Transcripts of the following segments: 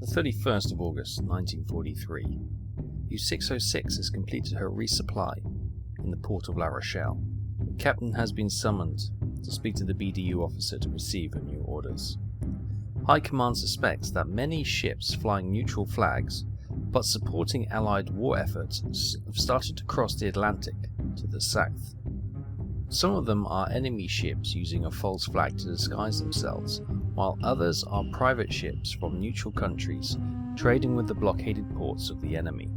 The 31st of August 1943, U-606 has completed her resupply in the port of La Rochelle. The captain has been summoned to speak to the BDU officer to receive her new orders. High Command suspects that many ships flying neutral flags but supporting Allied war efforts have started to cross the Atlantic to the south. Some of them are enemy ships using a false flag to disguise themselves, while others are private ships from neutral countries trading with the blockaded ports of the enemy.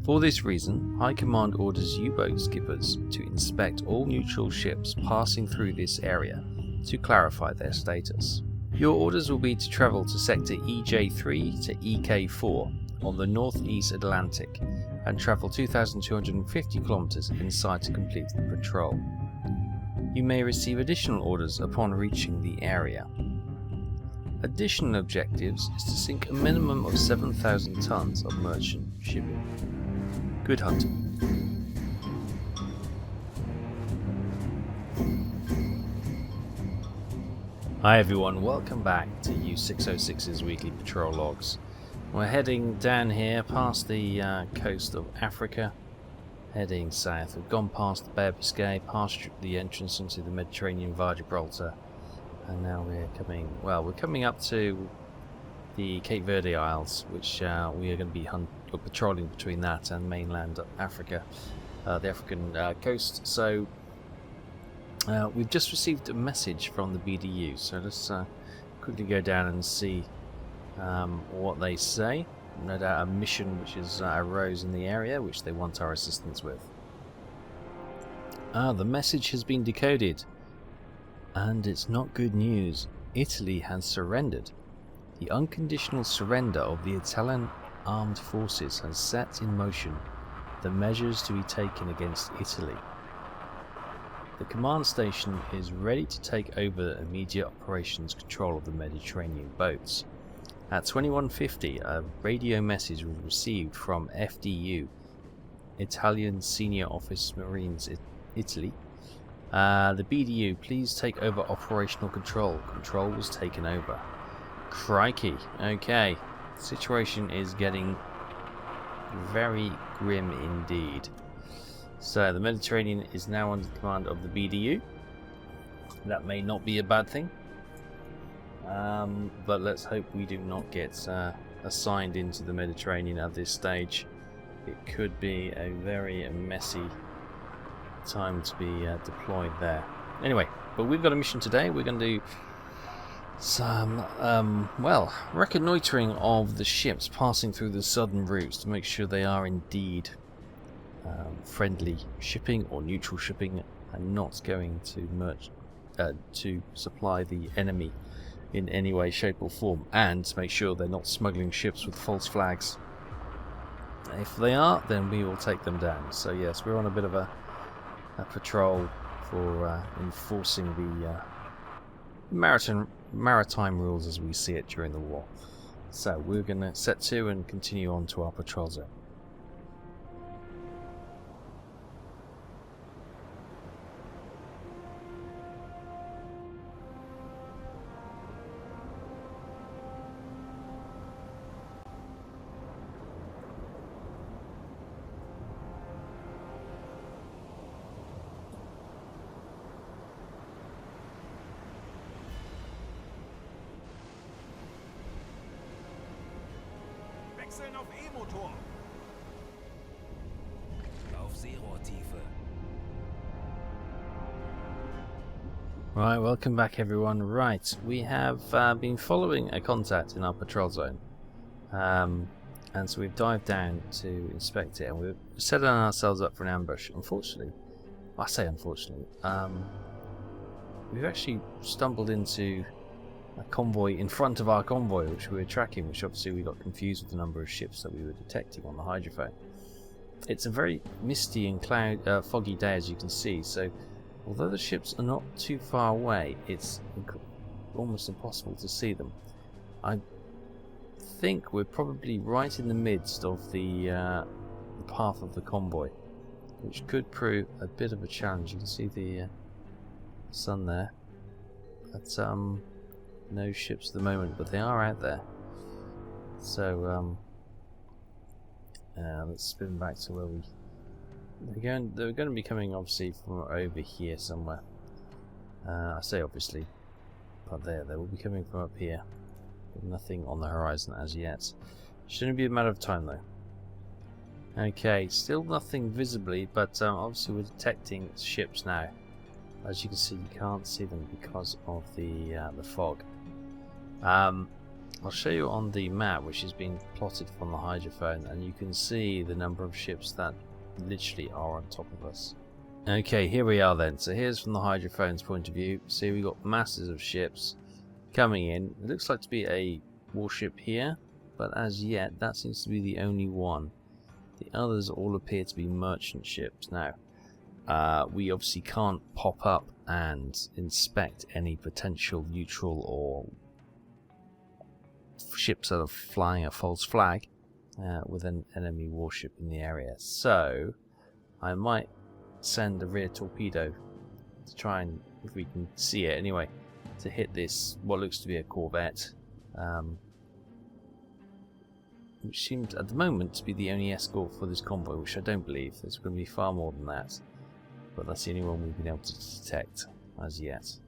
For this reason, High Command orders U-boat skippers to inspect all neutral ships passing through this area to clarify their status. Your orders will be to travel to sector EJ3 to EK4 on the northeast Atlantic and travel 2,250 kilometers inside to complete the patrol. You may receive additional orders upon reaching the area. Additional objectives is to sink a minimum of 7,000 tons of merchant shipping. Good hunting. Hi everyone, welcome back to U-606's weekly patrol logs. We're heading down here past the coast of Africa, heading south. We've gone past the Bay of Biscay, past the entrance into the Mediterranean via Gibraltar, and now we're coming up to the Cape Verde Isles, which we are going to be patrolling between that and mainland Africa, the African coast. So we've just received a message from the BDU, so let's quickly go down and see what they say. No doubt a mission which is arose in the area which they want our assistance with. The message has been decoded, and it's not good news. Italy has surrendered. The unconditional surrender of the Italian armed forces has set in motion the measures to be taken against Italy. The command station is ready to take over immediate operations control of the Mediterranean boats. At 21:50, a radio message was received from FDU, Italian Senior Office Marines Italy. The BDU, please take over operational control. Control was taken over. Crikey. Okay. The situation is getting very grim indeed. So the Mediterranean is now under the command of the BDU. That may not be a bad thing. But let's hope we do not get assigned into the Mediterranean at this stage. It could be a very messy time to be deployed there. Anyway, but we've got a mission today. We're going to do some, reconnoitering of the ships passing through the southern routes to make sure they are indeed friendly shipping or neutral shipping and not going to supply the enemy in any way, shape or form, and to make sure they're not smuggling ships with false flags. If they are, then we will take them down. So yes, we're on a bit of a patrol for enforcing the maritime rules as we see it during the war. So we're going to set to and continue on to our patrol zone. Wechseln auf E-Motor. Auf Seerohrtiefe. Right, welcome back everyone. Right, we have been following a contact in our patrol zone. And so we've dived down to inspect it and we're setting ourselves up for an ambush. Unfortunately, I say unfortunately, we've actually stumbled into a convoy in front of our convoy which we were tracking, which obviously we got confused with the number of ships that we were detecting on the hydrophone. It's a very misty and foggy day, as you can see, so although the ships are not too far away, it's almost impossible to see them. I think we're probably right in the midst of the path of the convoy, which could prove a bit of a challenge. You can see the sun there. But no ships at the moment, but they are out there. So let's spin back to where they're going to be coming obviously from over here somewhere. I say obviously, but they will be coming from up here. Nothing on the horizon as yet. Shouldn't be a matter of time though. Okay, still nothing visibly, but obviously we're detecting ships now. As you can see, you can't see them because of the fog. I'll show you on the map, which has been plotted from the hydrophone, and you can see the number of ships that literally are on top of us. Okay, here we are then. So here's from the hydrophone's point of view. See, we've got masses of ships coming in. It looks like to be a warship here, but as yet that seems to be the only one. The others all appear to be merchant ships. Now, we obviously can't pop up and inspect any potential neutral or ships that are flying a false flag with an enemy warship in the area. So, I might send a rear torpedo to try and, if we can see it anyway, to hit this, what looks to be a corvette. Which seems at the moment to be the only escort for this convoy, which I don't believe. There's going to be far more than that, but that's the only one we've been able to detect as yet.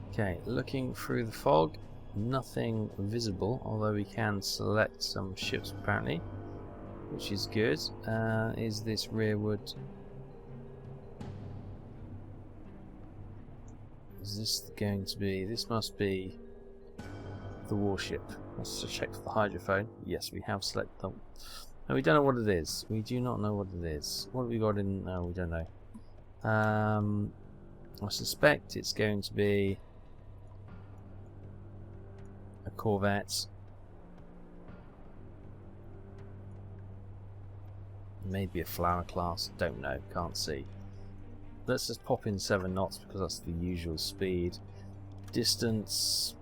Okay, looking through the fog, nothing visible, although we can select some ships apparently, which is good. Is this rearward? Is this going to be? This must be the warship. Let's just check for the hydrophone. Yes, we have selected them. No, we don't know what it is. We do not know what it is. What have we got in? No, we don't know. I suspect it's going to be a corvette. Maybe a flower class. Don't know. Can't see. Let's just pop in 7 knots because that's the usual speed. Distance.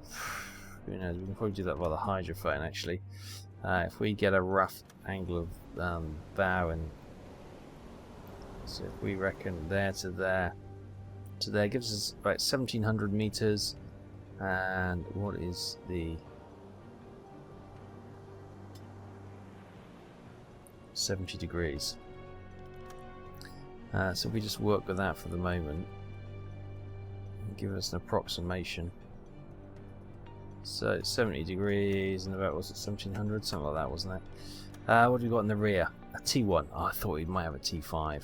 Who knows? We can probably do that by the hydrophone actually. If we get a rough angle of bow, and so if we reckon there to there to there, gives us about 1700 meters. And what is the 70 degrees? So if we just work with that for the moment, give us an approximation. So 70 degrees and about, was it 1700? Something like that, wasn't it? What have we got in the rear? A T1. Oh, I thought we might have a T5.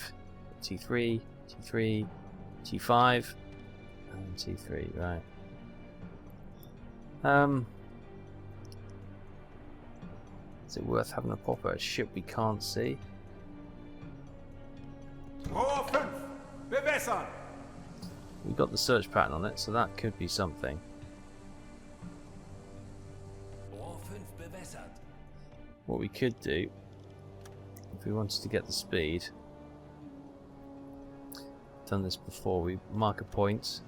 T3, T3, T5, and T3, right. Is it worth having a pop at a ship we can't see? Rohr 5, bewässern! We've got the search pattern on it, so that could be something. Rohr 5 bewässert. What we could do, if we wanted to get the speed, done this before, we mark a point.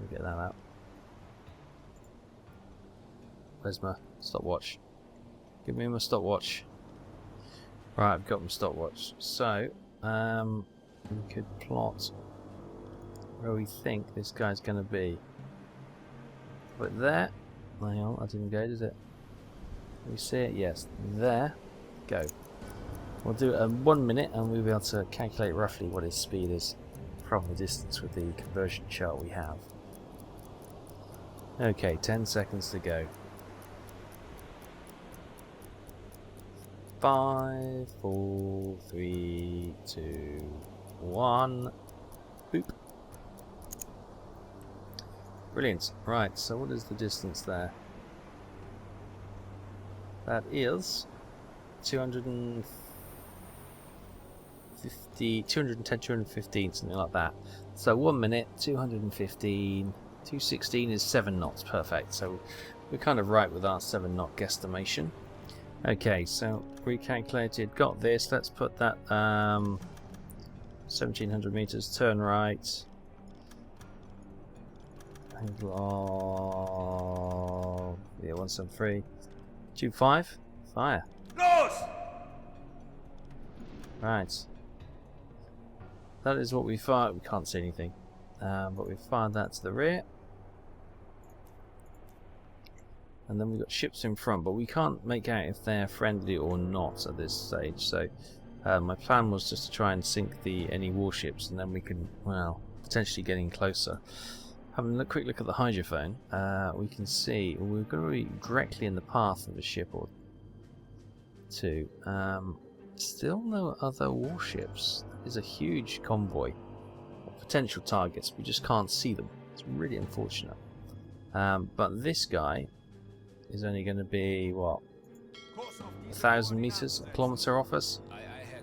We'll get that out. Where's my stopwatch? Give me my stopwatch. Right, I've got my stopwatch. So, we could plot where we think this guy's going to be. But there. Hang on, that didn't go, did it? Can we see it? Yes. There. Go. We'll do it in 1 minute and we'll be able to calculate roughly what his speed is from the distance with the conversion chart we have. Okay, 10 seconds to go. 5, 4, 3, 2, 1. Boop. Brilliant. Right, so what is the distance there? That is 210, 215, something like that. So 1 minute, 215, 216 is 7 knots, perfect. So we're kind of right with our 7 knot guesstimation. Okay, so recalculated, got this. Let's put that 1700 meters, turn right. Angle of, yeah, 173. 25, fire. Los! Right. That is what we fired. We can't see anything. But we fired that to the rear. And then we've got ships in front, but we can't make out if they're friendly or not at this stage. So my plan was just to try and sink any warships, and then we can, well, potentially get in closer. Having a quick look at the hydrophone, we can see we're going to be directly in the path of a ship or two. Still no other warships. There's a huge convoy of potential targets. We just can't see them. It's really unfortunate. But this guy is only going to be, what, 1,000 meters, a kilometer off us,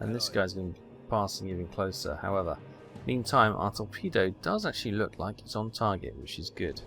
and this guy's going to be passing even closer. However, meantime, our torpedo does actually look like it's on target, which is good.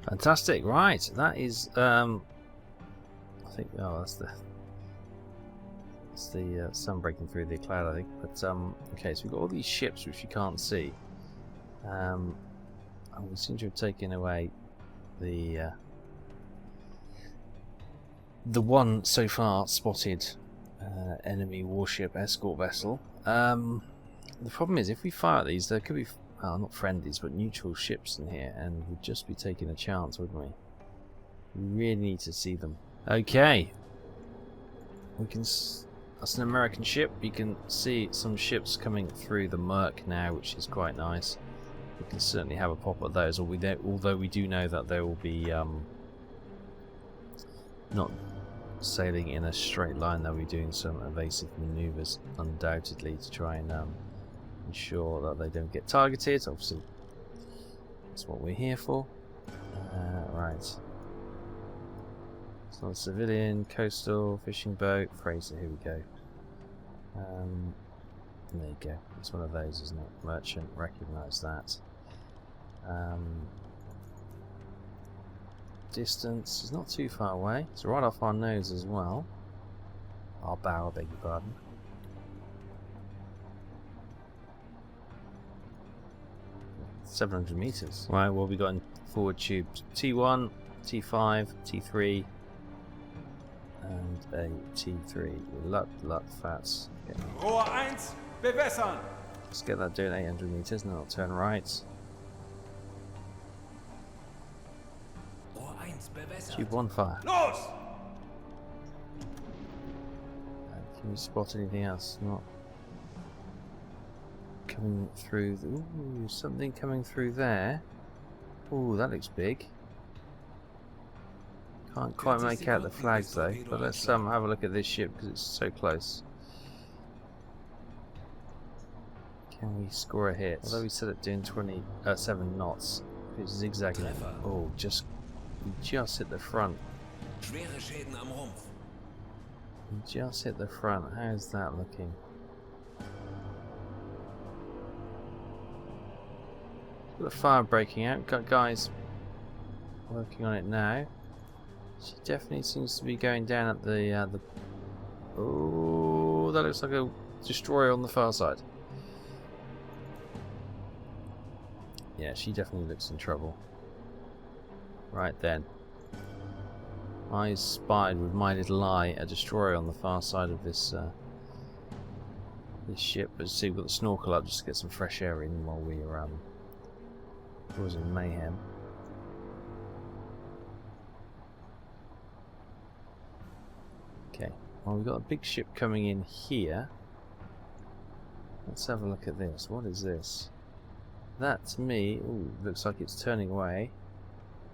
Fantastic, right, that is, I think, oh, that's the sun breaking through the cloud, I think, but, okay, so we've got all these ships which you can't see, and we seem to have taken away the one so far spotted enemy warship escort vessel. The problem is, if we fire at these, there could be, well, not friendlies, but neutral ships in here, and we'd just be taking a chance, wouldn't we? We really need to see them. Okay. We can... That's an American ship. You can see some ships coming through the murk now, which is quite nice. We can certainly have a pop at those, although we do know that they will be not sailing in a straight line. They'll be doing some evasive maneuvers, undoubtedly, to try and ensure that they don't get targeted. Obviously, that's what we're here for. Right. It's not a civilian, coastal, fishing boat, freighter, here we go. There you go. It's one of those, isn't it? Merchant, recognise that. Distance is not too far away. It's right off our nose as well. Our bow, I beg your pardon. .700 meters. Right, well, we got in forward tubes T1, T5, T3, and a T3. Luck, fats. Rohr 1, bewässern! Let's get that doing 800 meters, and then I'll turn right. Rohr 1, bewässern! Tube 1 fire. Los! Can you spot anything else? Not coming through. Ooh, something coming through there. Ooh, that looks big. Can't quite make out the flags though, but let's have a look at this ship because it's so close. Can we score a hit? Although we set it doing 7 knots, it's zigzagging. Oh, we just hit the front. Schwere Schäden am Rumpf. We just hit the front. How's that looking? Got a fire breaking out. Got guys working on it now. She definitely seems to be going down at the. Oh, that looks like a destroyer on the far side. Yeah, she definitely looks in trouble. Right then. I spied with my little eye a destroyer on the far side of this ship. But see, we've got the snorkel up just to get some fresh air in while we're causing mayhem. Okay, well, we've got a big ship coming in here. Let's have a look at this. What is this? That to me, ooh, looks like it's turning away.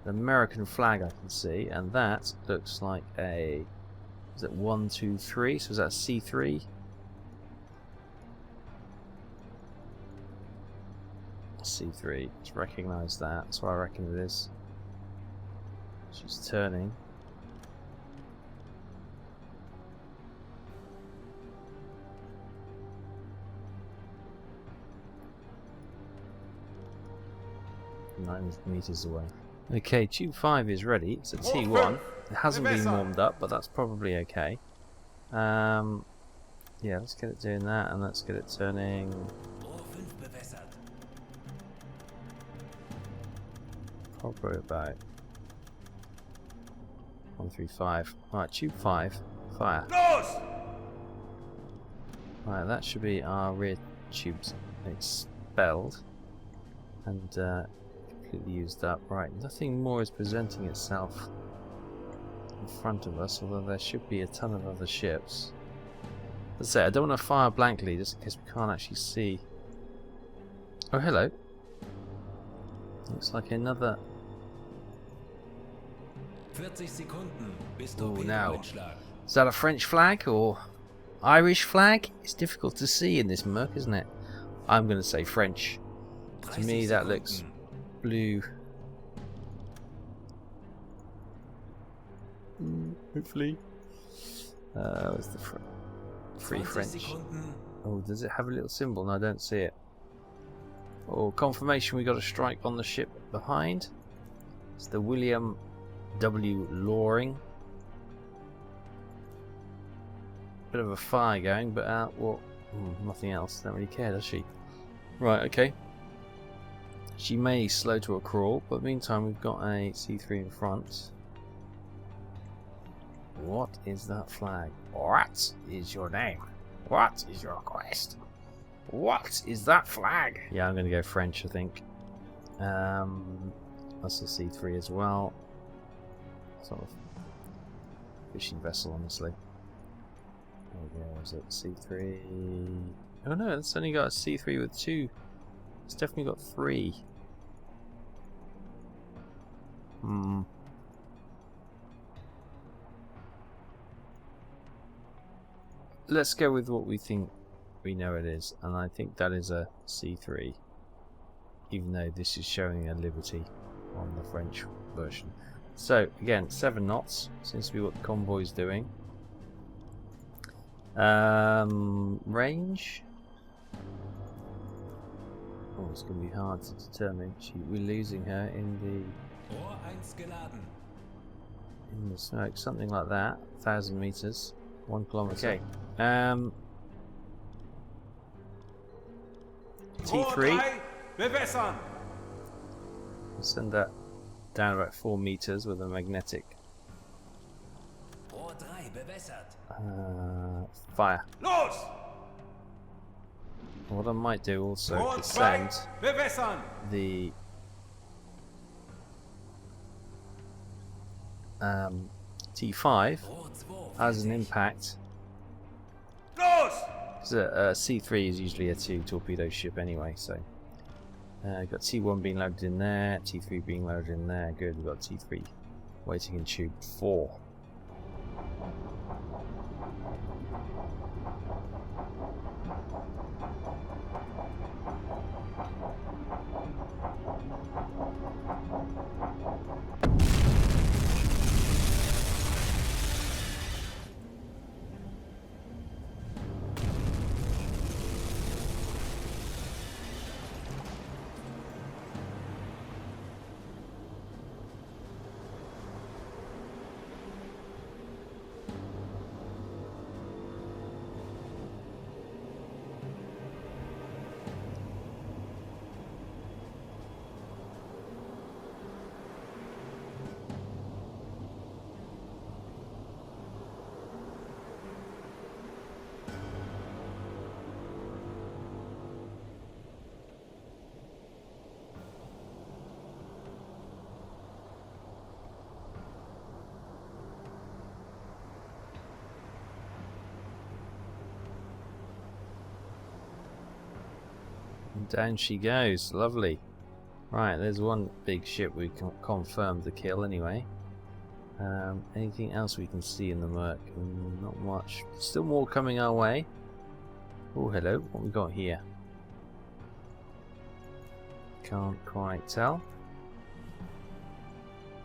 An American flag I can see, and that looks like a, is it 1, 2, 3? So is that a C3? C3, let's recognise that. That's what I reckon it is. She's turning. Nine meters away. Okay, tube 5 is ready. It's a T1. It hasn't been warmed up, but that's probably okay. Yeah, let's get it doing that, and let's get it turning. Probably about 135. Right, tube 5, fire. Right, that should be our rear tubes expelled and completely used up. Right, nothing more is presenting itself in front of us, although there should be a ton of other ships. As I say, I don't want to fire blankly just in case we can't actually see. Oh, hello. Looks like another. 40 Sekunden bis Oh, now. Torpedoeinschlag. Is that a French flag or Irish flag? It's difficult to see in this murk, isn't it? I'm going to say French. To me, that looks blue. Hopefully. Where's the free French? Oh, does it have a little symbol? No, I don't see it. Oh, confirmation we got a strike on the ship behind. It's the William W. Loring. Bit of a fire going, but well, nothing else. Don't really care, does she? Right, okay. She may slow to a crawl, but meantime we've got a C3 in front. What is that flag? What is your name? What is your quest? What is that flag? Yeah, I'm going to go French, I think. That's a C3 as well. Sort of fishing vessel, honestly. Where is it? C3. Oh no, it's only got a C3 with 2. It's definitely got 3. Let's go with what we think we know it is, and I think that is a C3, even though this is showing a Liberty on the French version. So again, 7 knots seems to be what the convoy is doing. Range. Oh, it's going to be hard to determine. We're losing her in the smoke, something like that. 1,000 meters, 1 kilometer. Okay. T3. We'll send that down about 4 meters with a magnetic. Fire. What I might do also is send the T5 as an impact. Because a C3 is usually a 2 torpedo ship anyway, so got T1 being loaded in there, T3 being loaded in there. Good, we've got T3 waiting in tube 4. And down she goes. Lovely. Right, there's one big ship we can confirm the kill anyway. Anything else we can see in the murk? Not much. Still more coming our way. Oh, hello. What we got here? Can't quite tell.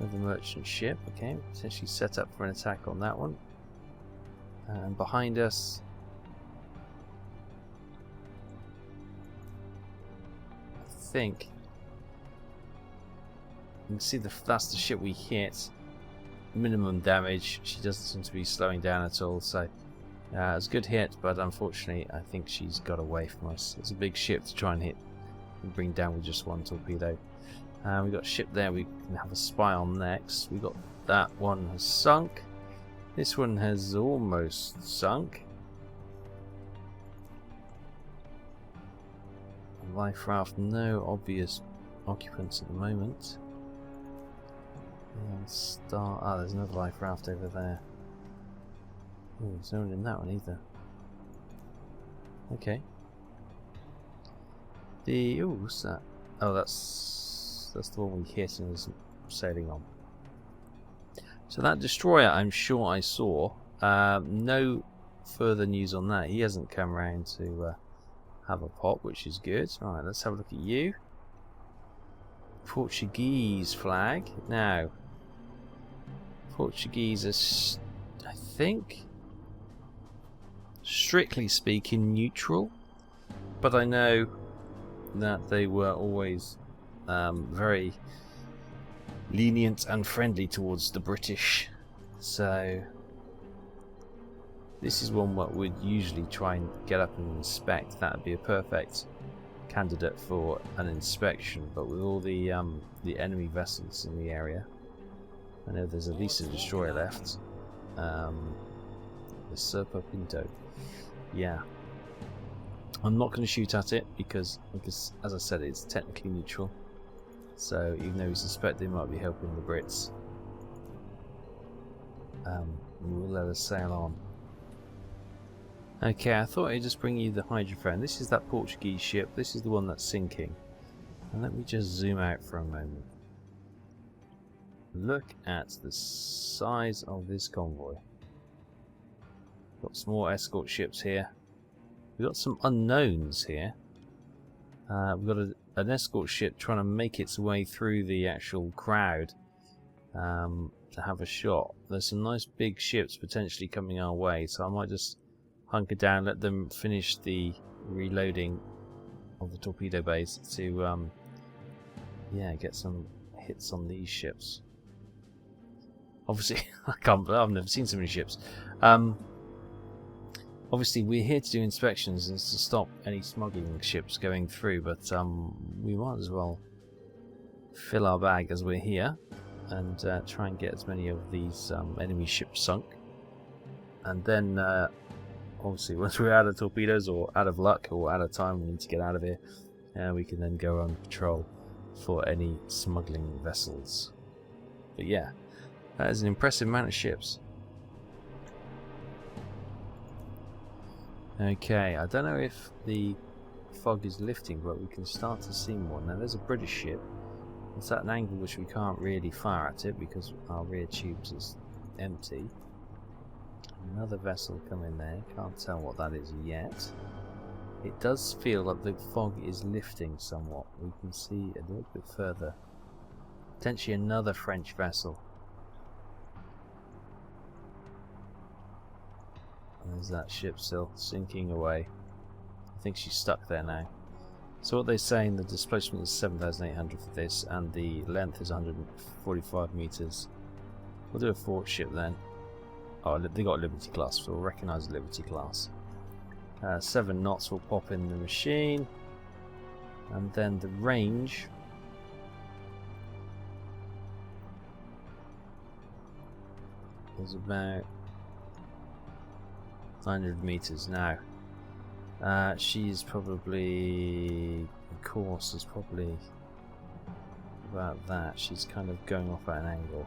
Another merchant ship, okay, potentially set up for an attack on that one. And behind us, I think you can see that's the ship we hit. Minimum damage. She doesn't seem to be slowing down at all, so it's a good hit, but unfortunately I think she's got away from us. It's a big ship to try and hit and bring down with just one torpedo. We've got a ship there we can have a spy on next. We've got that one has sunk. This one has almost sunk. Life raft, no obvious occupants at the moment. And there's another life raft over there. Oh, there's no one in that one either. Okay. What's that? Oh, that's the one we hit and is sailing on. So that destroyer, I'm sure I saw. No further news on that. He hasn't come around to have a pop, which is good. Alright, let's have a look at you. Portuguese flag. Now, Portuguese are, I think, strictly speaking, neutral. But I know that they were always very lenient and friendly towards the British. So this is one what we'd usually try and get up and inspect. That would be a perfect candidate for an inspection, but with all the enemy vessels in the area, I know there's at least a destroyer left. The Serpa Pinto. Yeah. I'm not going to shoot at it because, as I said, it's technically neutral. So even though we suspect they might be helping the Brits, we'll let us sail on. Okay, I thought I'd just bring you the hydrophone. This is that Portuguese ship. This is the one that's sinking. And let me just zoom out for a moment. Look at the size of this convoy. Got some more escort ships here. We've got some unknowns here. We've got an escort ship trying to make its way through the actual crowd to have a shot. There's some nice big ships potentially coming our way, so I might just hunker down, let them finish the reloading of the torpedo base to yeah, get some hits on these ships. Obviously, I've never seen so many ships. Obviously, we're here to do inspections and to stop any smuggling ships going through, but we might as well fill our bag as we're here and try and get as many of these enemy ships sunk. And then, obviously, once we're out of torpedoes or out of luck or out of time, we need to get out of here, we can then go on patrol for any smuggling vessels. But yeah, that is an impressive amount of ships. Okay, I don't know if the fog is lifting, but we can start to see more. Now there's a British ship. It's at an angle which we can't really fire at it because our rear tubes is empty. Another vessel coming there, can't tell what that is yet. It does feel like the fog is lifting somewhat. We can see a little bit further. Potentially another French vessel. There's that ship still sinking away. I think she's stuck there now. So what they're saying, the displacement is 7,800 for this, and the length is 145 meters. We'll do a fort ship then. Oh, they got a Liberty class, so we'll recognise the Liberty class. 7 knots will pop in the machine, and then the range is about 900 meters now. She's probably, the course is probably about that. She's kind of going off at an angle.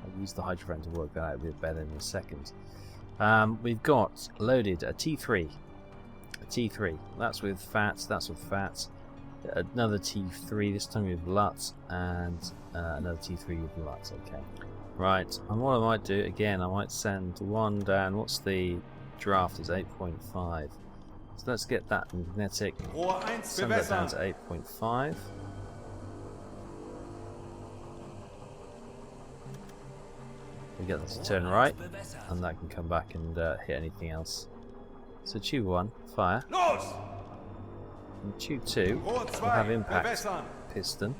I'll use the hydrophone to work that out a bit better in a second. We've got loaded a T3. A T3. That's with fats. That's with fats. Another T3. This time with LUTs, and another T3 with LUTs. Okay. Right. And what I might do again, I might send one down. What's the draft? Is 8.5. So let's get that magnetic. Send that down to 8.5. We get that to turn right, and that can come back and hit anything else. So tube 1, fire. And tube 2 will have impact piston.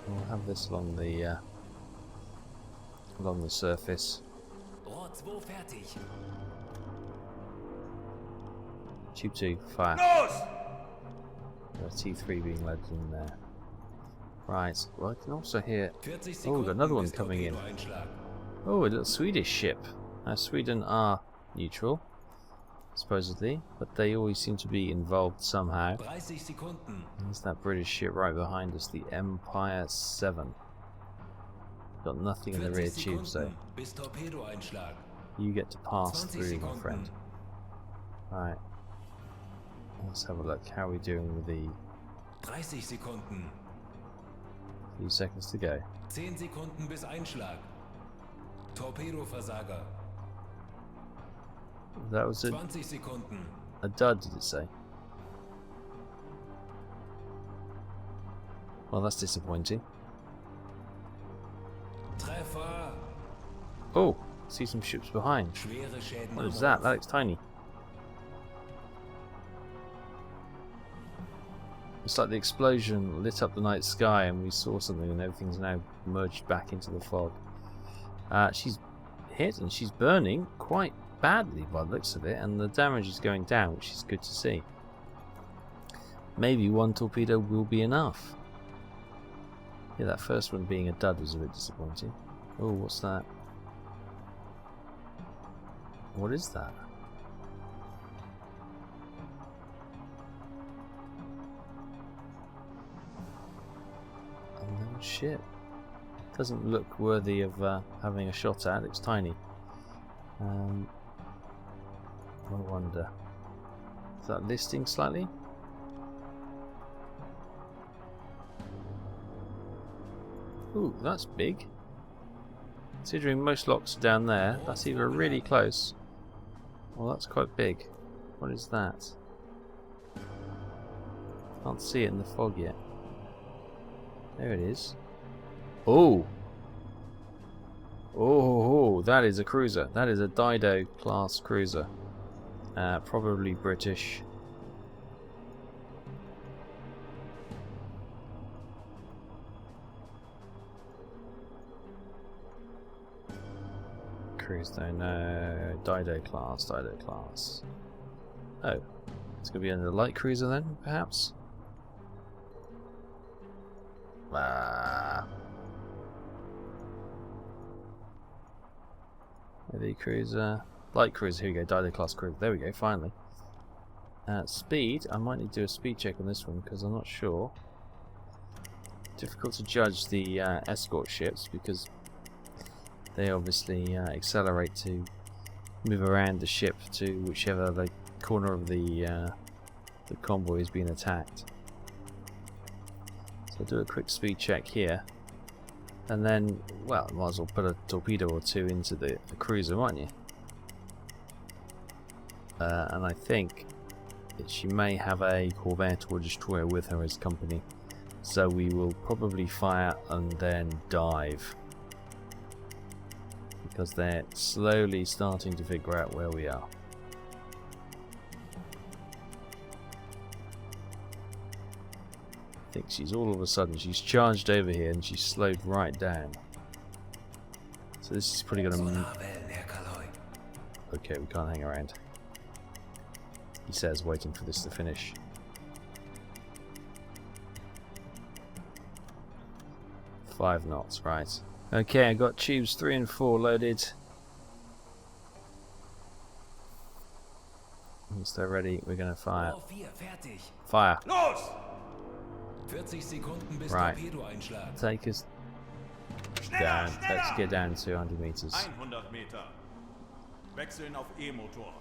And we'll have this along the surface. Tube 2, fire. T3 being led in there. Right, well I can also hear... Oh, we've got another one coming in. Oh, a little Swedish ship. Now Sweden are neutral, supposedly, but they always seem to be involved somehow. There's that British ship right behind us, the Empire 7. Got nothing in the rear tubes though. You get to pass through, my friend. Right. Let's have a look. How are we doing with the... 30 Sekunden. Few seconds to go. 10 Sekunden bis Einschlag. Torpedoversager. That was 20 Sekunden. a dud, did it say? Well, that's disappointing. Treffer. Oh, see some ships behind. Schwere Schäden. What is that? That looks tiny. It's like the explosion lit up the night sky and we saw something and everything's now merged back into the fog. She's hit and she's burning quite badly by the looks of it, and the damage is going down, which is good to see. Maybe one torpedo will be enough. Yeah, that first one being a dud was a bit disappointing. Oh, what's that? What is that? A little ship. Doesn't look worthy of having a shot at. It's tiny. I wonder. Is that listing slightly? Ooh, that's big. Considering most locks are down there, that's either really close. Well, that's quite big. What is that? Can't see it in the fog yet. There it is. Oh! Oh, that is a cruiser. That is a Dido class cruiser. Probably British. Cruise though, no. Dido class, Dido class. Oh, it's going to be under a light cruiser then, perhaps? Heavy cruiser, light cruiser, here we go, Dido class cruiser, there we go, finally. Speed, I might need to do a speed check on this one because I'm not sure. Difficult to judge the escort ships because they obviously accelerate to move around the ship to whichever the corner of the convoy is being attacked. So I'll do a quick speed check here. And then, well, might as well put a torpedo or two into the cruiser, mightn't you? And I think that she may have a corvette or destroyer with her as company. So we will probably fire and then dive. Because they're slowly starting to figure out where we are. I think she's all of a sudden, she's charged over here and she's slowed right down. So this is probably going to... Okay, we can't hang around. He says, waiting for this to finish. Five knots, right. Okay, I got tubes 3 and 4 loaded. Once they're ready, we're going to fire. Fire! Right. Take us down. Let's get down to 200 meters. 100 Meter. Wechseln auf E-Motor.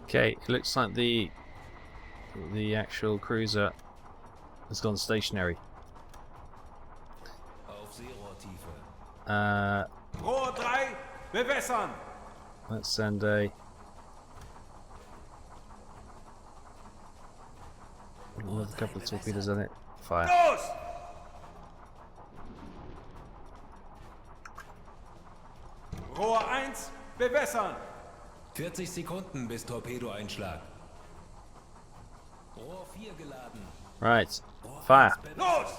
Okay, it looks like the actual cruiser has gone stationary. Auf Seerohrtiefe. Rohr 3, bewässern! Let's send a... Another couple of torpedoes on it. Fire. Los! Rohr 1, bewässern! 40 Sekunden bis Torpedoeinschlag. Rohr 4 geladen. Right, Rohr fire. 1 Los!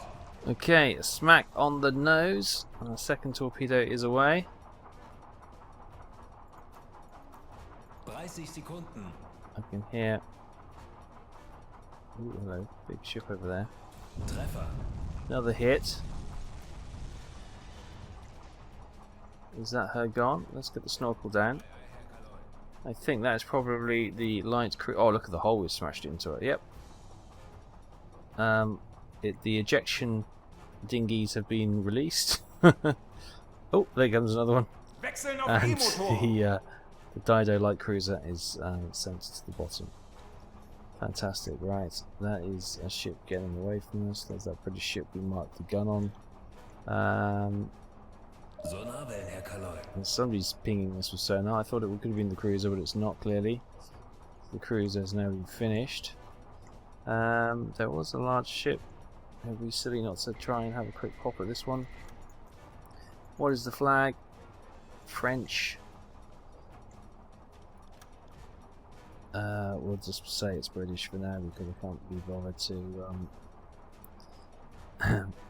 Okay, a smack on the nose. Our second torpedo is away. 30 Sekunden. I can hear... Ooh, hello, big ship over there. Treffer. Another hit. Is that her gone? Let's get the snorkel down. I think that is probably the light crew. Oh, look at the hole we smashed into it. Yep. The ejection dinghies have been released. Oh, there comes another one. Wechseln auf And E-Motor! the Dido light cruiser is sent to the bottom. Fantastic. Right, that is a ship getting away from us. There's that British ship we marked the gun on. Sonarwellen, Herr Kaloy. And somebody's pinging us with sonar. I thought it could have been the cruiser, but it's not clearly. The cruiser has now been finished. There was a large ship. It would be silly not to try and have a quick pop at this one. What is the flag? French. We'll just say it's British for now because I can't be bothered to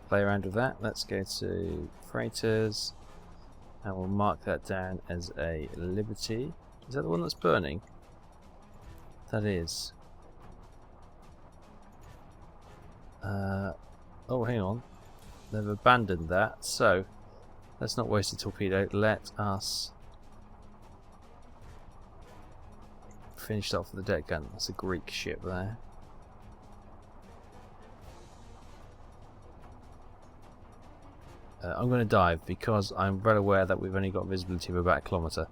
play around with that. Let's go to freighters and we'll mark that down as a Liberty. Is that the one that's burning? That is. Oh, hang on. They've abandoned that, so let's not waste a torpedo. Let us finish off with the deck gun. That's a Greek ship there. I'm going to dive because I'm well aware that we've only got visibility of about 1 kilometre.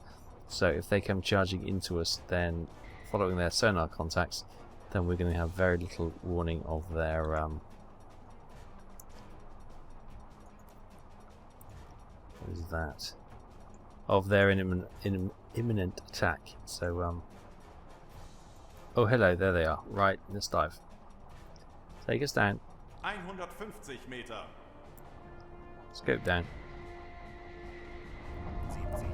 So if they come charging into us, then following their sonar contacts, then we're going to have very little warning of their what is that? Of their imminent attack. So oh, hello, there they are. Right, let's dive. Take us down. 150 Meter. Scope down. 70.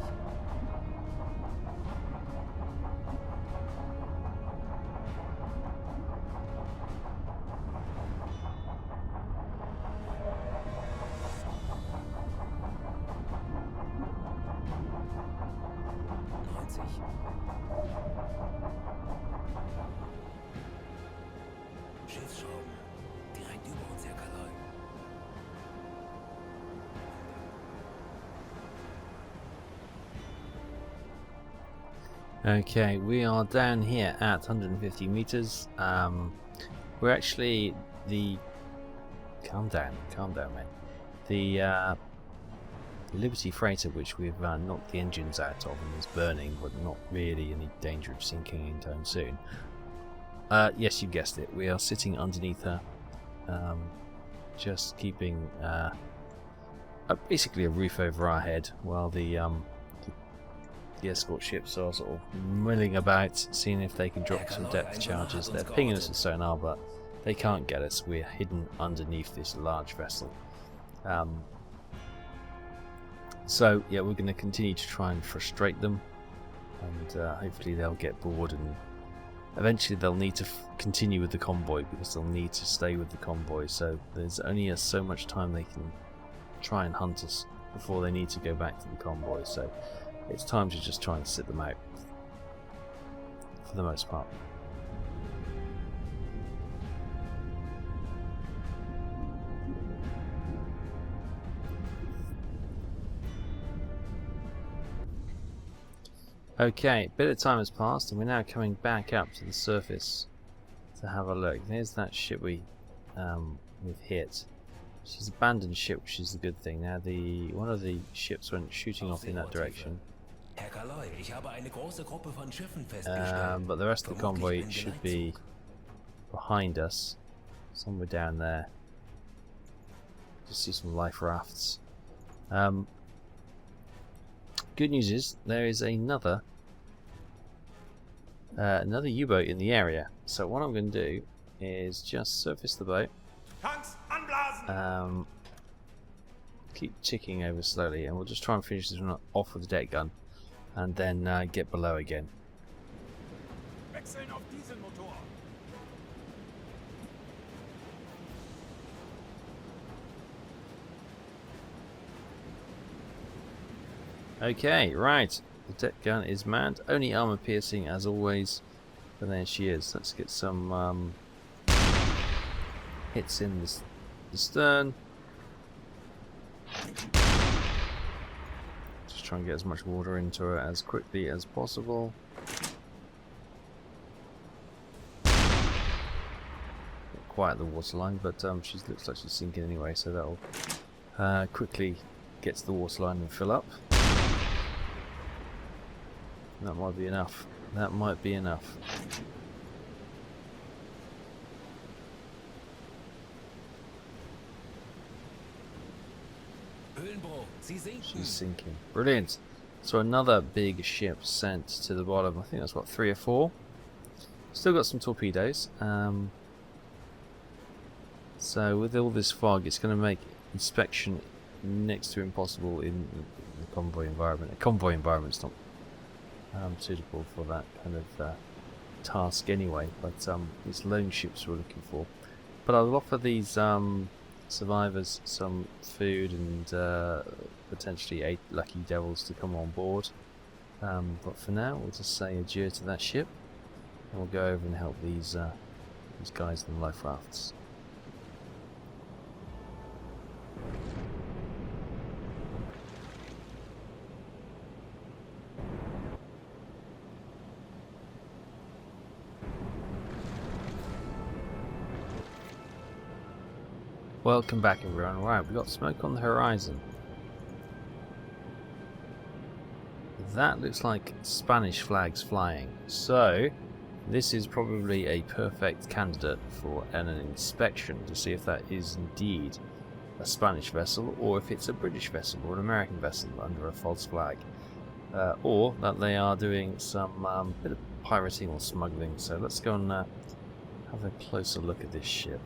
Schiffsschrauben. Direkt über uns, Herr Kaloy. Okay, we are down here at 150 meters. We're actually the... Calm down, mate. The Liberty freighter, which we've knocked the engines out of and is burning, but not really any danger of sinking anytime soon. Yes, you guessed it. We are sitting underneath her, just keeping basically a roof over our head, while the escort ships are sort of milling about, seeing if they can drop some depth charges. They're pinging us with sonar, but they can't get us. We're hidden underneath this large vessel. So yeah, we're going to continue to try and frustrate them, and hopefully they'll get bored, and eventually they'll need to continue with the convoy because they'll need to stay with the convoy. So there's only so much time they can try and hunt us before they need to go back to the convoy. So it's time to just try and sit them out for the most part. Okay, a bit of time has passed and we're now coming back up to the surface to have a look. There's that ship we've hit. She's abandoned ship, which is a good thing. Now one of the ships went shooting off in that direction. Herr Kaloi, ich habe eine große Gruppe von Schiffen festgestellt. But the rest of the Vermutlich convoy ein should be Geleitzug. behind us, somewhere down there. Just see some life rafts. Good news is there is another U-boat in the area. So what I'm going to do is just surface the boat. Tanks anblasen! Keep ticking over slowly, and we'll just try and finish this one off with the deck gun, and then get below again. Wechseln auf Dieselmotor! Okay, right. The deck gun is manned. Only armor piercing as always. And there she is. Let's get some hits in the stern. Just try and get as much water into her as quickly as possible. Not quite at the waterline, but she looks like she's sinking anyway, so that'll quickly get to the waterline and fill up. That might be enough. That might be enough. Höhenbruch, Sie sinken. She's sinking. Brilliant. So another big ship sent to the bottom. I think that's what, 3 or 4. Still got some torpedoes. So with all this fog, it's going to make inspection next to impossible in the convoy environment. A convoy environment's not suitable for that kind of task anyway, but it's lone ships we're looking for. But I'll offer these survivors some food and potentially 8 lucky devils to come on board. But for now, we'll just say adieu to that ship, and we'll go over and help these guys in the life rafts. Welcome back everyone. Right, we've got smoke on the horizon. That looks like Spanish flags flying. So, this is probably a perfect candidate for an inspection to see if that is indeed a Spanish vessel, or if it's a British vessel or an American vessel under a false flag. Or that they are doing some bit of pirating or smuggling. So let's go and have a closer look at this ship.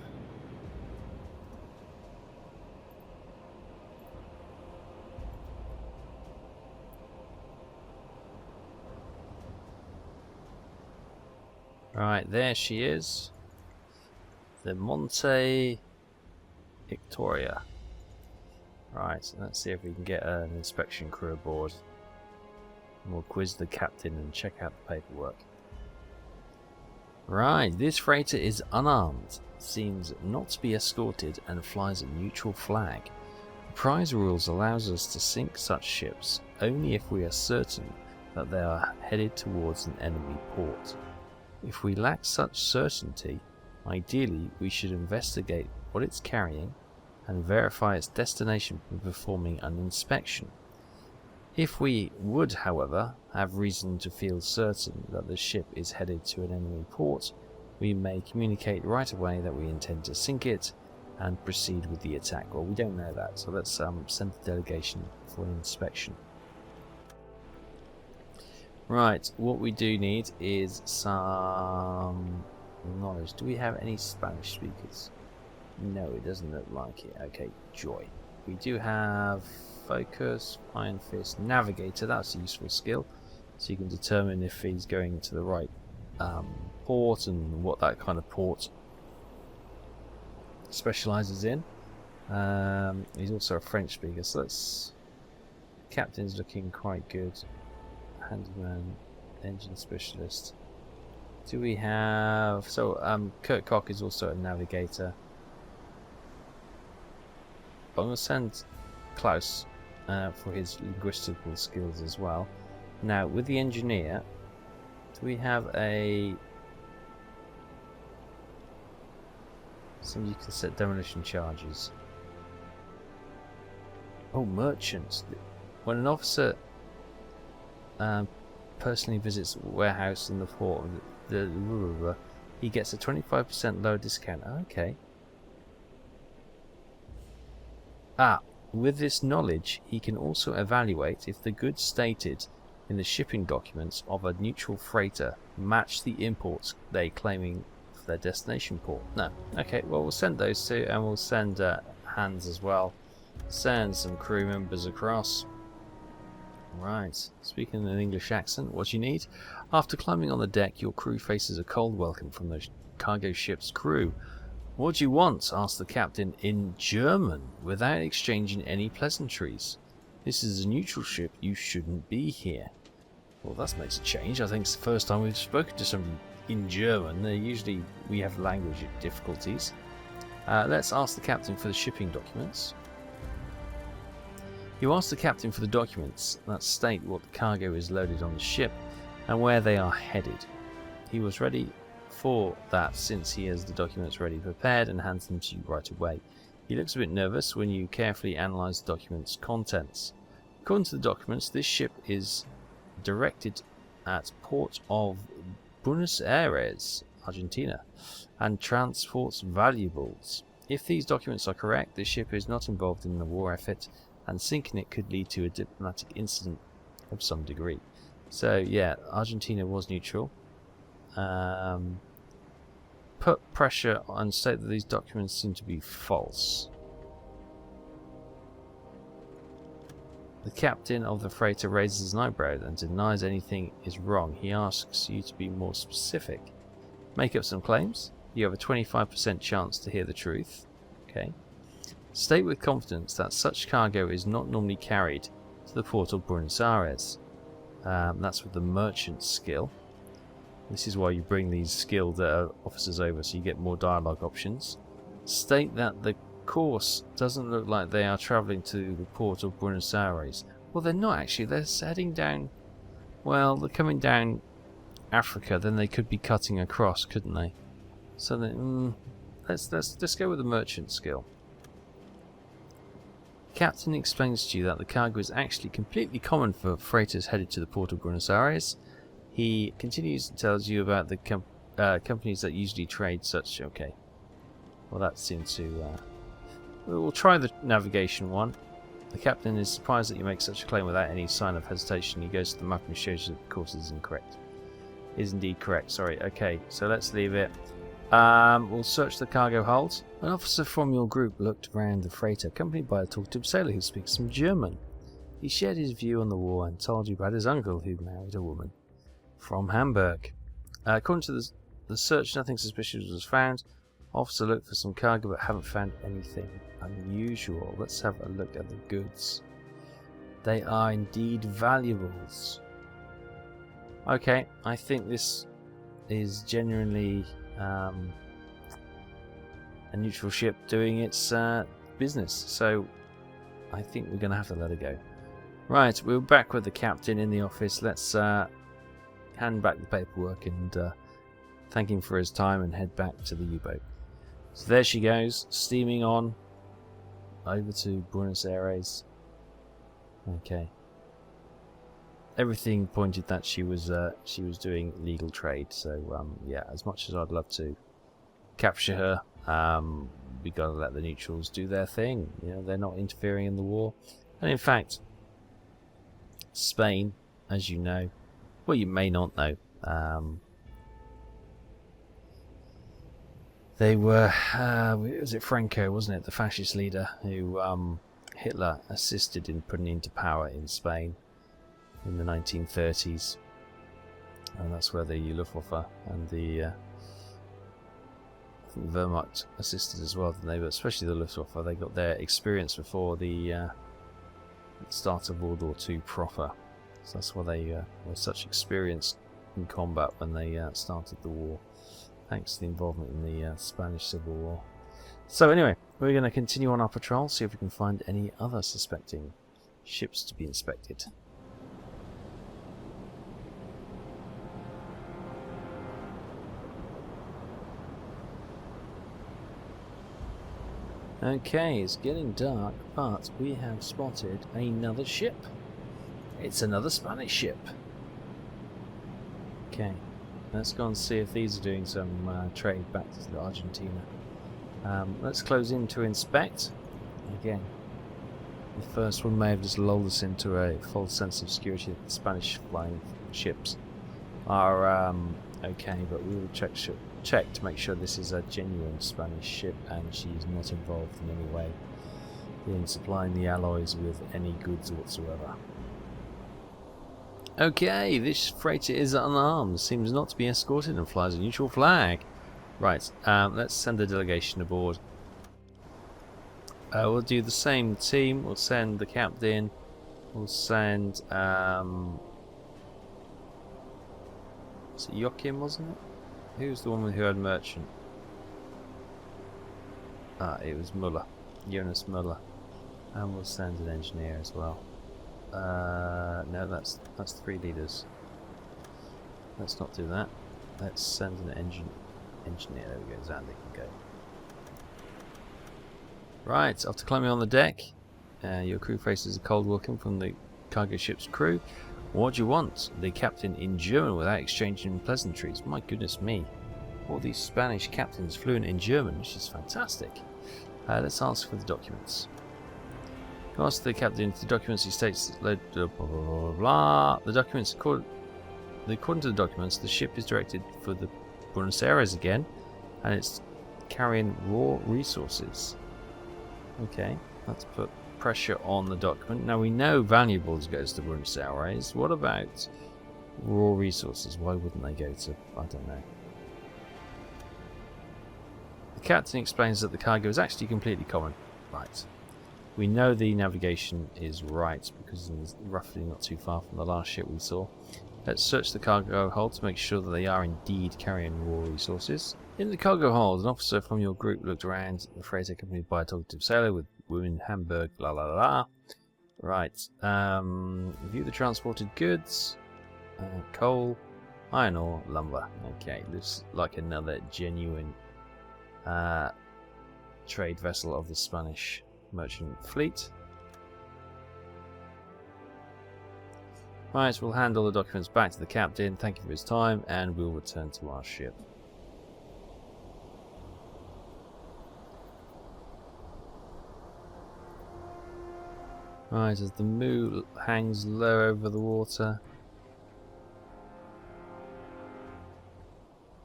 Right, there she is. The Monte Victoria. Right, let's see if we can get an inspection crew aboard. And we'll quiz the captain and check out the paperwork. Right, this freighter is unarmed, seems not to be escorted, and flies a neutral flag. The prize rules allows us to sink such ships only if we are certain that they are headed towards an enemy port. If we lack such certainty, ideally we should investigate what it's carrying and verify its destination before performing an inspection. If we would, however, have reason to feel certain that the ship is headed to an enemy port, we may communicate right away that we intend to sink it and proceed with the attack. Well, we don't know that, so let's send the delegation for an inspection. Right, what we do need is some knowledge. Do we have any Spanish speakers? No, it doesn't look like it. Okay, joy. We do have focus, iron fist, navigator. That's a useful skill, so you can determine if he's going to the right port and what that kind of port specializes in. He's also a French speaker, so that's captain's looking quite good. Handyman, engine specialist. Do we have... So, Kurt Koch is also a navigator. I'm going to send Klaus for his linguistical skills as well. Now, with the engineer, do we have a... Somebody who can set demolition charges. Oh, merchants. When an officer personally visits warehouse in the port of he gets a 25% lower discount. Okay. With this knowledge, he can also evaluate if the goods stated in the shipping documents of a neutral freighter match the imports they claiming for their destination port. No. Okay, well, we'll send those two, and we'll send hands as well. Send some crew members across. Right, speaking in an English accent, what do you need? After climbing on the deck, your crew faces a cold welcome from the cargo ship's crew. What do you want? Asked the captain in German, without exchanging any pleasantries. This is a neutral ship, you shouldn't be here. Well, that makes a change. I think it's the first time we've spoken to somebody in German. Usually we have language difficulties. Let's ask the captain for the shipping documents. You ask the captain for the documents that state what cargo is loaded on the ship and where they are headed. He was ready for that since he has the documents ready prepared and hands them to you right away. He looks a bit nervous when you carefully analyse the document's contents. According to the documents, this ship is directed at port of Buenos Aires, Argentina, and transports valuables. If these documents are correct, the ship is not involved in the war effort, and sinking it could lead to a diplomatic incident of some degree. So yeah, Argentina was neutral. Put pressure and state that these documents seem to be false. The captain of the freighter raises an eyebrow and denies anything is wrong. He asks you to be more specific. Make up some claims. You have a 25% chance to hear the truth. Okay. State with confidence that such cargo is not normally carried to the port of Buenos Aires. That's with the merchant skill. This is why you bring these skilled officers over, so you get more dialogue options. State that the course doesn't look like they are travelling to the port of Buenos Aires. Well, they're not actually. They're heading down. Well, they're coming down Africa. Then they could be cutting across, couldn't they? So then, let's go with the merchant skill. Captain explains to you that the cargo is actually completely common for freighters headed to the port of Buenos Aires. He continues and tells you about the companies that usually trade such. Okay. Well, that seems to. We'll try the navigation one. The captain is surprised that you make such a claim without any sign of hesitation. He goes to the map and shows you that the course is incorrect. Is indeed correct. Sorry. Okay, so let's leave it. We'll search the cargo hold. An officer from your group looked around the freighter, accompanied by a talkative sailor who speaks some German. He shared his view on the war and told you about his uncle who married a woman from Hamburg. According to the search, nothing suspicious was found. Officer looked for some cargo but haven't found anything unusual. Let's have a look at the goods. They are indeed valuables. Okay, I think this is genuinely a neutral ship doing its business, so I think we're going to have to let it go. Right, we're back with the captain in the office. Let's hand back the paperwork and thank him for his time and head back to the U-boat. So there she goes, steaming on over to Buenos Aires. Okay. Everything pointed that she was doing legal trade. So yeah, as much as I'd love to capture her, we gotta let the neutrals do their thing. You know, they're not interfering in the war. And in fact, Spain, as you know, well, you may not know, they were, was it Franco, wasn't it, the fascist leader who Hitler assisted in putting into power in Spain in the 1930s, and that's where the Luftwaffe and the I think Wehrmacht assisted as well, didn't they? But especially the Luftwaffe, they got their experience before the start of World War II proper. So that's why they were such experienced in combat when they started the war, thanks to the involvement in the Spanish Civil War. So anyway, we're going to continue on our patrol, see if we can find any other suspecting ships to be inspected. Okay, it's getting dark, but we have spotted another ship. It's another Spanish ship. Okay, let's go and see if these are doing some trade back to Argentina. Let's close in to inspect. Again, the first one may have just lulled us into a false sense of security that the Spanish flying ships are okay, but we will check to make sure this is a genuine Spanish ship and she's not involved in any way in supplying the Allies with any goods whatsoever. Okay, this freighter is unarmed, seems not to be escorted and flies a neutral flag. Right, let's send a delegation aboard. We'll do the same team. We'll send the captain. We'll send was it Joachim, wasn't it? Who's the one who had merchant? It was Muller, Jonas Muller. And we'll send an engineer as well. No, that's 3 leaders. Let's not do that. Let's send an engineer. There we go. Zandy can go. Right, after climbing on the deck, your crew faces a cold welcome from the cargo ship's crew. What do you want? The captain in German without exchanging pleasantries. My goodness me. All these Spanish captains fluent in German, which is fantastic. Let's ask for the documents. Ask the captain for the documents. He states blah, blah, blah, blah, blah. The documents, according to the documents, the ship is directed for the Buenos Aires again, and it's carrying raw resources. Okay, let's put pressure on the document. Now we know valuables goes to Buenos Aires. What about raw resources? Why wouldn't they go to? I don't know. The captain explains that the cargo is actually completely common. Right. We know the navigation is right because it's roughly not too far from the last ship we saw. Let's search the cargo hold to make sure that they are indeed carrying raw resources. In the cargo hold, an officer from your group looked around the freighter accompanied by a talkative sailor with women, Hamburg, la la la. Right. View the transported goods. Coal, iron ore, lumber. Okay, looks like another genuine trade vessel of the Spanish merchant fleet. Right, we'll hand all the documents back to the captain. Thank you for his time, and we'll return to our ship. Right, as the moon hangs low over the water,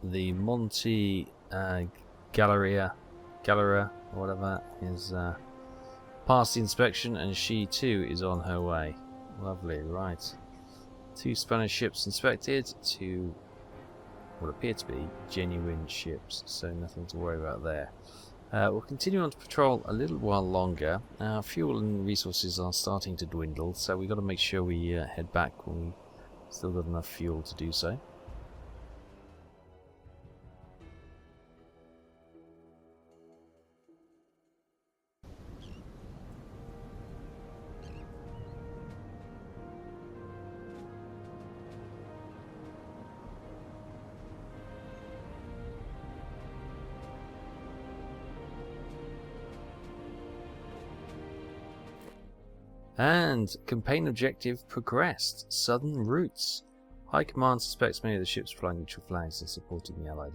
the Monte Galleria, or whatever, is past the inspection, and she too is on her way. Lovely, right. 2 Spanish ships inspected, 2 what appear to be genuine ships, so nothing to worry about there. We'll continue on to patrol a little while longer. Our fuel and resources are starting to dwindle, so we've got to make sure we head back when we've still got enough fuel to do so. And campaign objective progressed. Southern routes. High Command suspects many of the ships flying neutral flags and supporting the Allied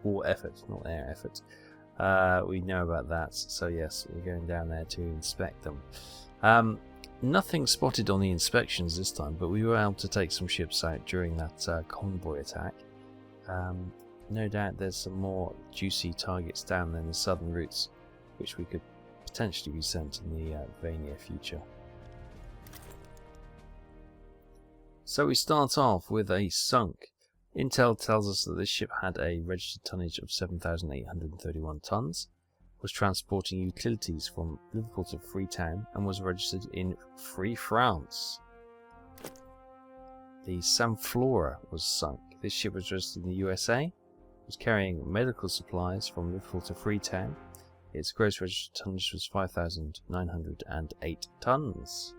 war effort, not air effort. We know about that, so yes, we're going down there to inspect them. Nothing spotted on the inspections this time, but we were able to take some ships out during that convoy attack. No doubt there's some more juicy targets down there in the southern routes, which we could potentially be sent in the very near future. So we start off with a sunk. Intel tells us that this ship had a registered tonnage of 7,831 tons, was transporting utilities from Liverpool to Freetown, and was registered in Free France. The Samflora was sunk. This ship was registered in the USA, was carrying medical supplies from Liverpool to Freetown. Its gross registered tonnage was 5,908 tons.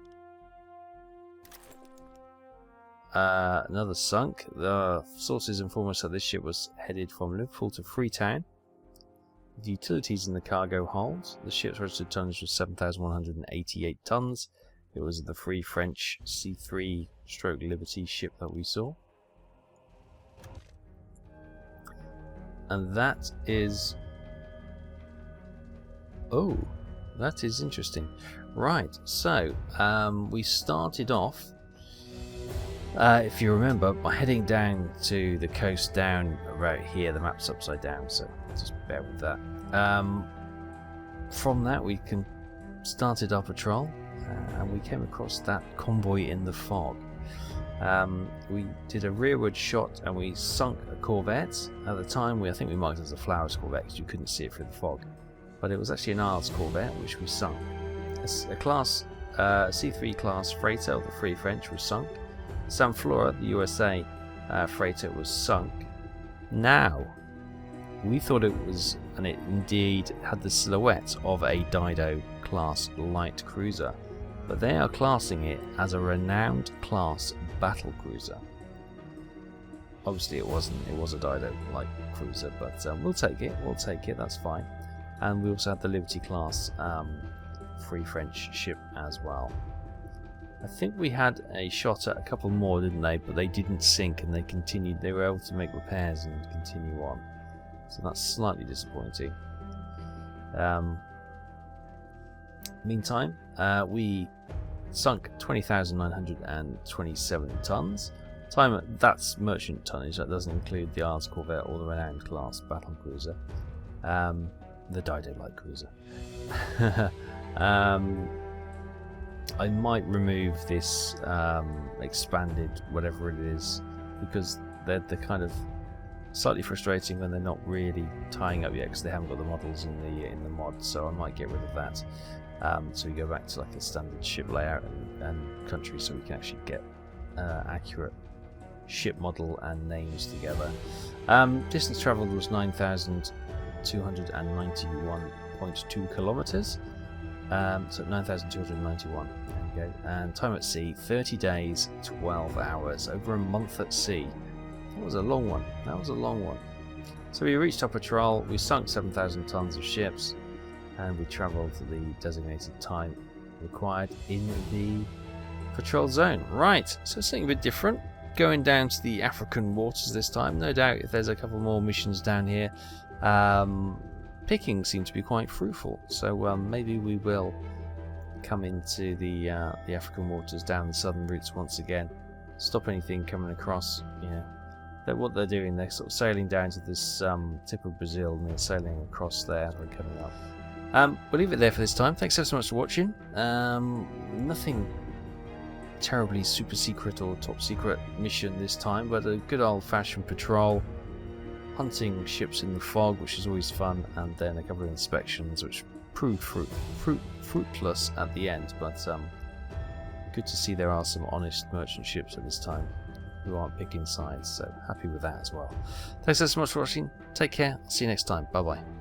Another sunk. The sources inform us that this ship was headed from Liverpool to Freetown. The utilities in the cargo hold. The ship's registered tonnage was 7,188 tons. It was the Free French C3 stroke Liberty ship that we saw. And that is... oh, that is interesting. Right, so we started off, if you remember, by heading down to the coast down right here. The map's upside down, so just bear with that. From that we started our patrol, and we came across that convoy in the fog. We did a rearward shot and we sunk a corvette. At the time, I think we marked it as a Flowers corvette because you couldn't see it through the fog. But it was actually an Isles corvette which we sunk. A class C3 class freighter of the Free French was sunk. San Flora, the USA freighter, was sunk. Now, we thought it was, and it indeed had the silhouette of a Dido class light cruiser, but they are classing it as a renowned class battle cruiser. Obviously it wasn't, it was a Dido light cruiser, but we'll take it, that's fine. And we also had the Liberty class Free French ship as well. I think we had a shot at a couple more, didn't they? But they didn't sink, and they continued. They were able to make repairs and continue on. So that's slightly disappointing. Meantime, we sunk 20,927 tons. That's merchant tonnage. That doesn't include the Isles corvette or the renowned class battle cruiser, the Dido light cruiser. I might remove this expanded whatever it is, because they're kind of slightly frustrating when they're not really tying up yet because they haven't got the models in the mod. So I might get rid of that. So we go back to like a standard ship layout and country, so we can actually get accurate ship model and names together. Distance travelled was 9,291.2 kilometers. So 9,291. There we go. And time at sea, 30 days, 12 hours, over a month at sea. That was a long one. So we reached our patrol. We sunk 7,000 tons of ships, and we travelled the designated time required in the patrol zone. Right, so something a bit different. Going down to the African waters this time. No doubt if there's a couple more missions down here, picking seemed to be quite fruitful. So maybe we will come into the African waters down the southern routes once again. Stop anything coming across, you know. What they're doing, they're sort of sailing down to this tip of Brazil and then sailing across there as we're coming up. We'll leave it there for this time. Thanks so much for watching. Nothing terribly super secret or top secret mission this time, but a good old-fashioned patrol, hunting ships in the fog, which is always fun, and then a couple of inspections which proved fruitless at the end, but good to see there are some honest merchant ships at this time who aren't picking sides, so happy with that as well. Thanks so much for watching. Take care. See you next time. Bye bye.